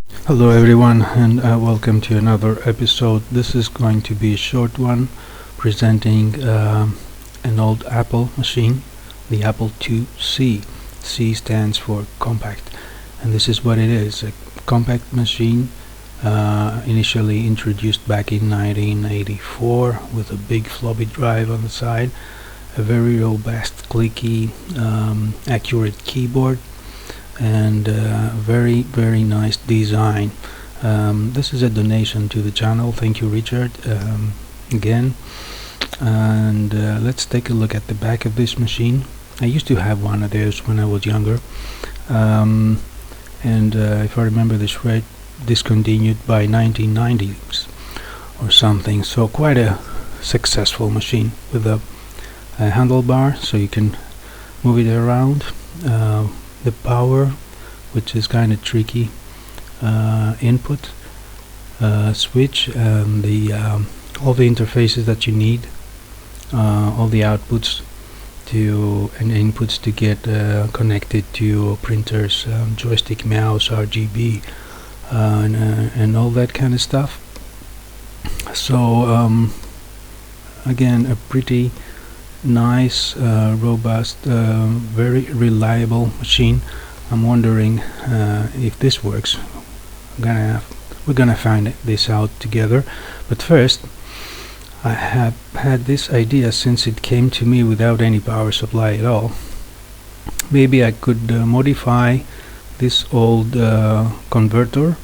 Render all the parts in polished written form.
Hello everyone, and welcome to another episode. This is going to be a short one presenting an old Apple machine, the Apple IIc. C stands for compact, and this is what it is, a compact machine initially introduced back in 1984 with a big floppy drive on the side, a very robust, clicky, accurate keyboard, and very nice design. This is a donation to the channel. Thank you, Richard, again. And let's take a look at the back of this machine. I used to have one of those when I was younger, and if I remember this right, discontinued by 1990s or something. So quite a successful machine with a handlebar, so you can move it around. The power, which is kind of tricky, input switch, and the all the interfaces that you need, all the outputs to and inputs to get connected to printers, joystick, mouse, RGB, and all that kind of stuff. So again, a pretty nice, robust, very reliable machine. I'm wondering if this works. We're gonna find this out together. But first, I have had this idea since it came to me without any power supply at all. Maybe I could modify this old converter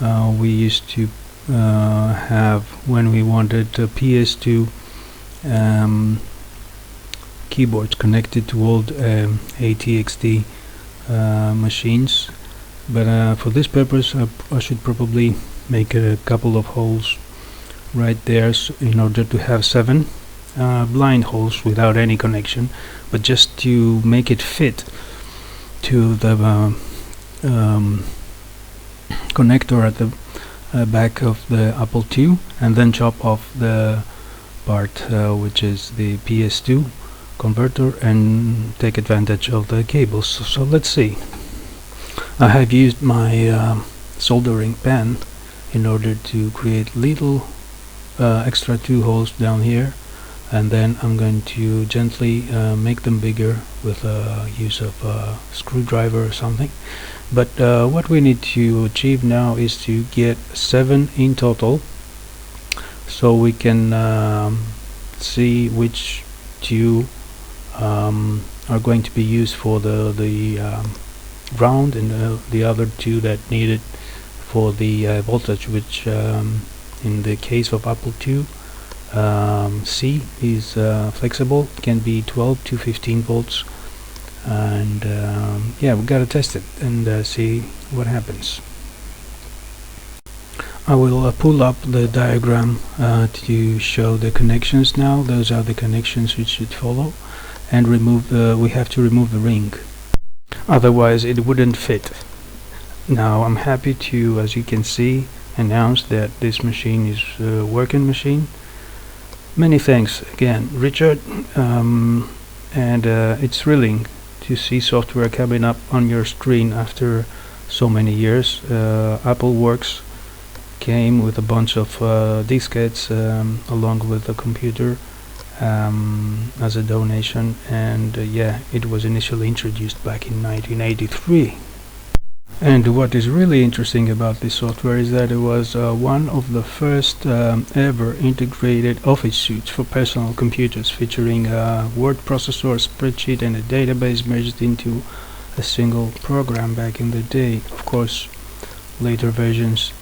we used to have when we wanted a PS2 keyboards connected to old ATXT machines, but for this purpose I should probably make a couple of holes right there, in order to have 7 blind holes without any connection, but just to make it fit to the connector at the back of the Apple II, and then chop off the part which is the PS2 converter and take advantage of the cables. So let's see. I have used my soldering pen in order to create little extra 2 holes down here, and then I'm going to gently make them bigger with use of a screwdriver or something. But what we need to achieve now is to get 7 in total, so we can see which 2 are going to be used for the ground, and the other 2 that needed for the voltage, which in the case of Apple II C is flexible, can be 12 to 15 volts, and yeah, we gotta test it and see what happens. I will pull up the diagram to show the connections now. Those are the connections which should follow, and we have to remove the ring, otherwise it wouldn't fit. Now I'm happy to, as you can see, announce that this machine is a working machine. Many thanks again, Richard, and it's thrilling to see software coming up on your screen after so many years. Apple Works came with a bunch of diskettes along with the computer as a donation, and yeah, it was initially introduced back in 1983. And what is really interesting about this software is that it was one of the first ever integrated office suites for personal computers, featuring a word processor, a spreadsheet, and a database merged into a single program back in the day. Of course, later versions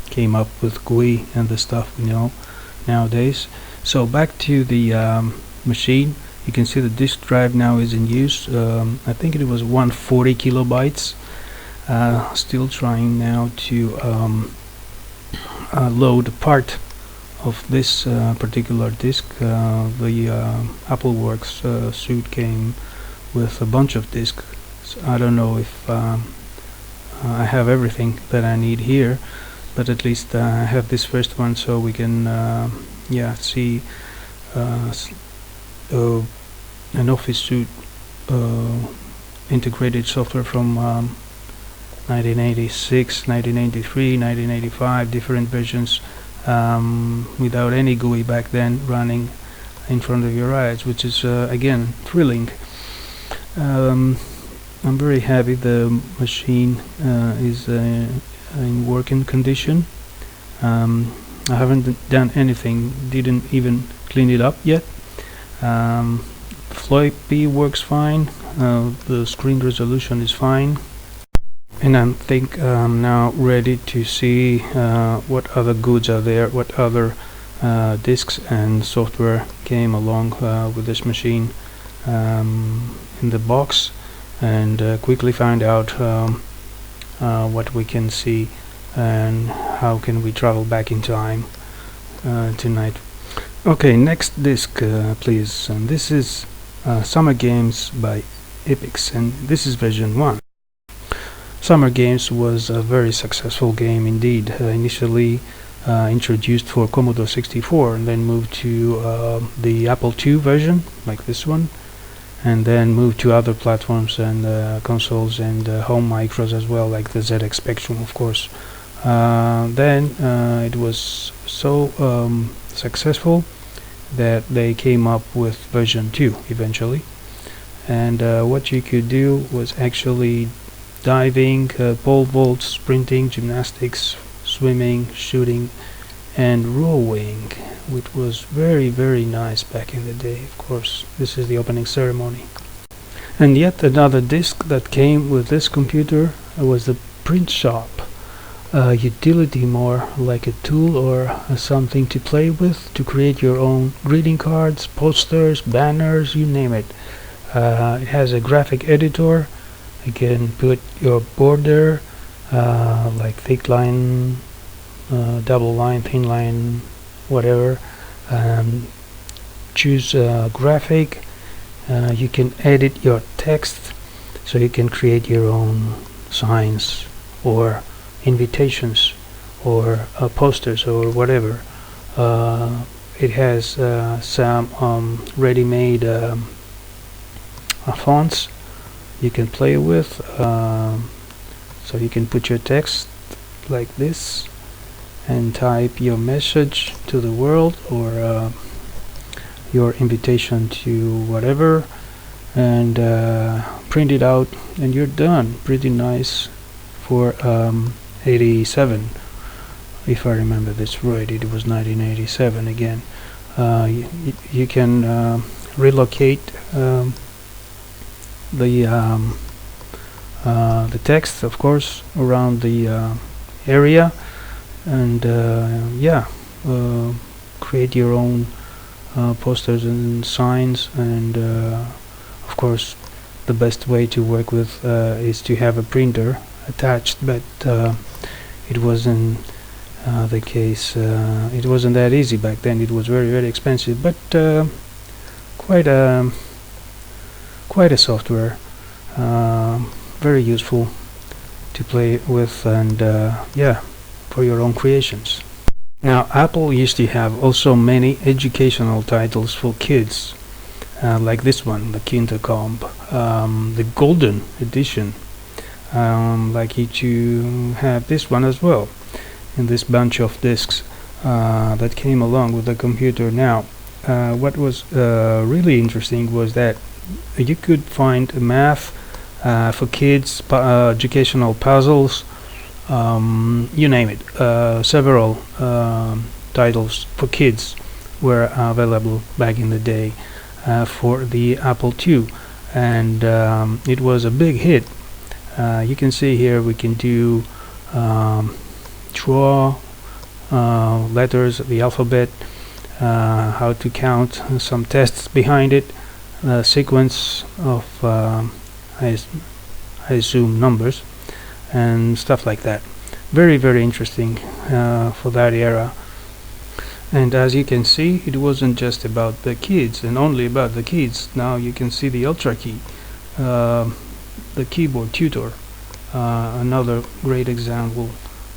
came up with GUI and the stuff we know nowadays. So back to the machine, you can see the disk drive now is in use. I think it was 140 kilobytes. Still trying now to load part of this particular disk. The Apple Works suite came with a bunch of disks. So I don't know if I have everything that I need here, but at least I have this first one, so we can yeah, see an office suite integrated software from 1986, 1983, 1985, different versions, without any GUI back then, running in front of your eyes, which is again thrilling. I'm very happy the machine is in working condition. I haven't done anything, didn't even clean it up yet. Floppy works fine, the screen resolution is fine, and I think I'm now ready to see what other goods are there, what other disks and software came along with this machine in the box, and quickly find out what we can see and how can we travel back in time tonight. Okay, next disk please, and this is Summer Games by Epix, and this is version 1. Summer Games was a very successful game indeed, initially introduced for Commodore 64 and then moved to the Apple II version like this one, and then moved to other platforms and consoles and home micros as well, like the ZX Spectrum, of course. Then it was so successful that they came up with version 2 eventually, and what you could do was actually diving, pole vaults, sprinting, gymnastics, swimming, shooting, and rowing, which was very nice back in the day. Of course, this is the opening ceremony. And yet another disc that came with this computer was the print shop, utility, more like a tool or something to play with, to create your own greeting cards, posters, banners, you name it. It has a graphic editor. You can put your border, like thick line, double line, thin line, whatever. Choose graphic. You can edit your text, so you can create your own signs or invitations or posters or whatever. It has some ready-made fonts you can play with, so you can put your text like this and type your message to the world, or your invitation to whatever, and print it out, and you're done. Pretty nice for 87, if I remember this right. It was 1987 again. You can relocate the text, of course, around the area, and create your own posters and signs. And of course, the best way to work with is to have a printer attached, but it wasn't the case. It wasn't that easy back then. It was very expensive, but quite a software, very useful to play with, and for your own creations. Now, Apple used to have also many educational titles for kids, like this one, the Kindercomb, the Golden Edition. Like you to have this one as well, in this bunch of discs that came along with the computer. Now, what was really interesting was that you could find math for kids, educational puzzles, you name it. Several titles for kids were available back in the day for the Apple II, and it was a big hit. You can see here we can do draw letters, the alphabet, how to count, some tests behind it, sequence of I assume numbers and stuff like that. Very interesting for that era. And as you can see, it wasn't just about the kids and only about the kids. Now you can see the Ultra Key, the keyboard tutor, another great example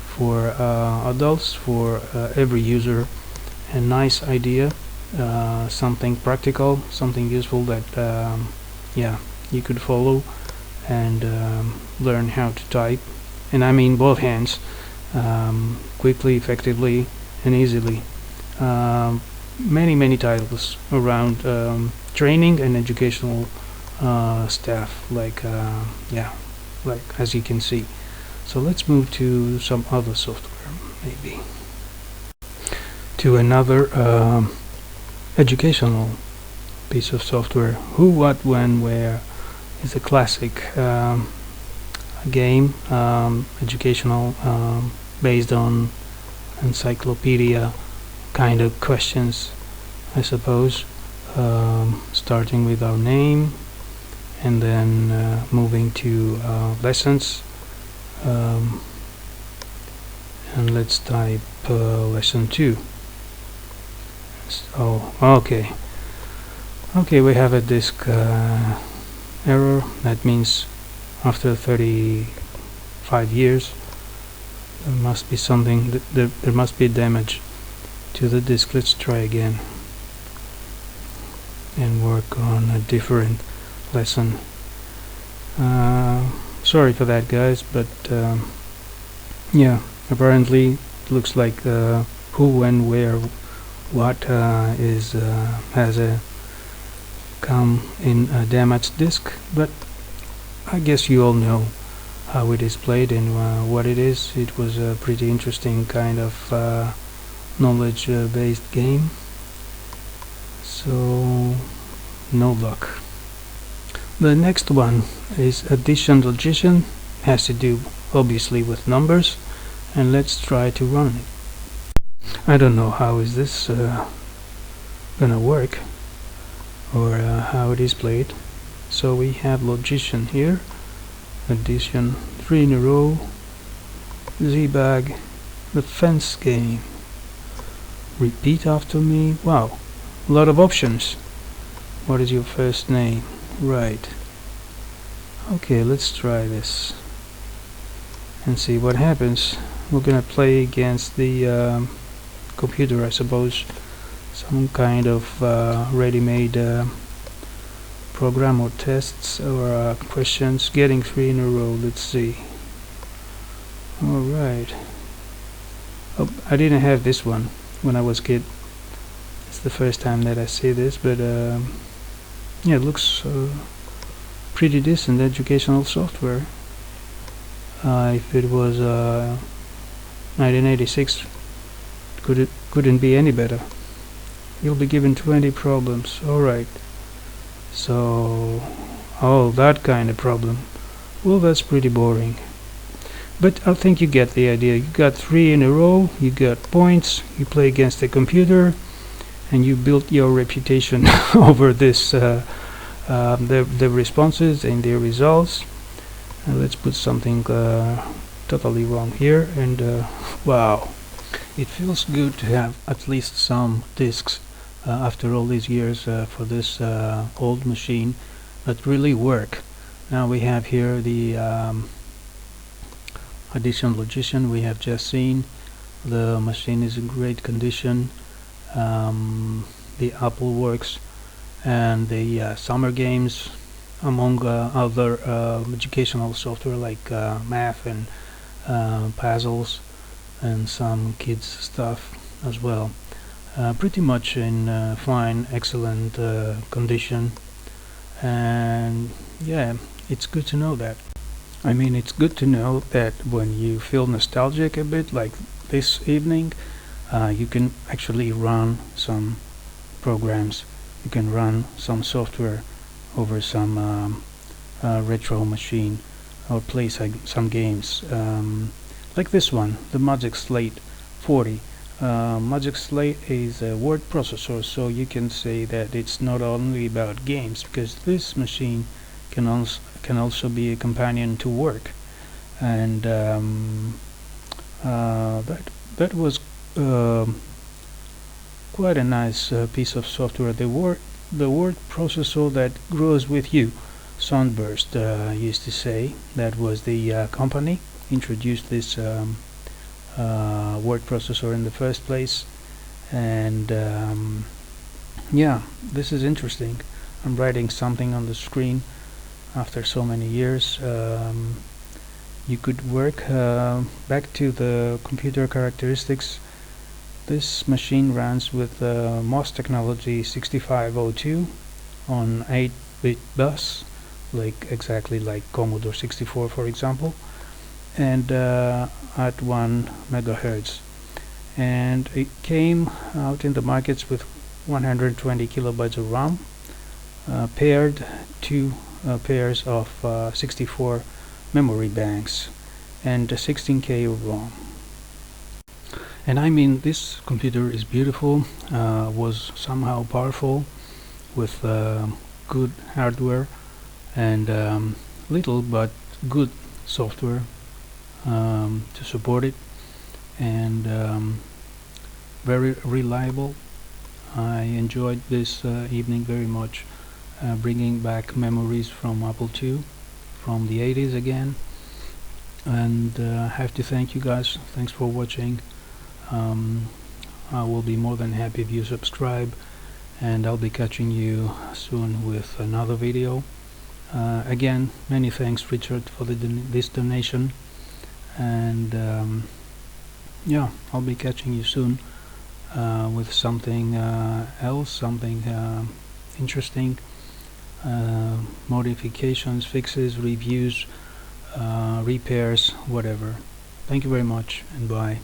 for adults, for every user. A nice idea, something practical, something useful that you could follow and learn how to type and I mean both hands, quickly, effectively, and easily. Many titles around training and educational staff, like yeah, like as you can see. So let's move to some other software, maybe to another educational piece of software. Who, What, When, Where is a classic game, educational, based on encyclopedia kind of questions, I suppose, starting with our name and then moving to lessons, and let's type lesson 2. Oh, okay, we have a disk error. That means after 35 years there must be something, there must be damage to the disk. Let's try again and work on a different lesson. Sorry for that, guys, but yeah, apparently it looks like who, when, where, what has a come in a damaged disk, but I guess you all know how it is played and what it is. It was a pretty interesting kind of knowledge based game, so no luck. The next one is addition logician, has to do obviously with numbers, and let's try to run it. I don't know how is this gonna work, or how it is played. So we have logician here, addition 3 in a row, Z-bag, the fence game, repeat after me. Wow, a lot of options. What is your first name? Right. Okay, let's try this and see what happens. We're gonna play against the computer, I suppose, some kind of ready-made program or tests or questions. Getting 3 in a row. Let's see. Alright. Oh, I didn't have this one when I was a kid. It's the first time that I see this, but yeah, it looks pretty decent educational software. If it was 1986, couldn't be any better. You'll be given 20 problems. Alright. So, oh, that kind of problem. Well, that's pretty boring. But I think you get the idea. You got 3 in a row, you got points, you play against a computer, and you built your reputation over this, the responses and their results. Let's put something totally wrong here, and wow. It feels good to have at least some disks after all these years for this old machine that really work. Now we have here the addition logician we have just seen. The machine is in great condition. The Apple works, and the summer games, among other educational software like math and puzzles and some kids stuff as well. Pretty much in fine, excellent condition, and yeah, it's good to know that. I mean, it's good to know that when you feel nostalgic a bit, like this evening, you can actually run some programs, you can run some software over some retro machine, or play some games, like this one, the Magic Slate 40. Magic Slate is a word processor, so you can say that it's not only about games, because this machine can also be a companion to work, and that was quite a nice piece of software. The word processor that grows with you, Sunburst used to say. That was the company introduced this word processor in the first place, and yeah, this is interesting. I'm writing something on the screen after so many years. you could work back to the computer characteristics. This machine runs with MOS technology 6502 on 8-bit bus, exactly like Commodore 64 for example, and at 1 megahertz, and it came out in the markets with 120 kilobytes of RAM, paired two pairs of 64 memory banks, and 16K of ROM. And I mean, this computer is beautiful, was somehow powerful, with good hardware and little but good software to support it, and very reliable. I enjoyed this evening very much, bringing back memories from Apple II from the 80s again, and I have to thank you guys. Thanks for watching. I will be more than happy if you subscribe, and I'll be catching you soon with another video. Again, many thanks Richard for this donation, and yeah, I'll be catching you soon with something else, something interesting, modifications, fixes, reviews, repairs, whatever. Thank you very much, and bye.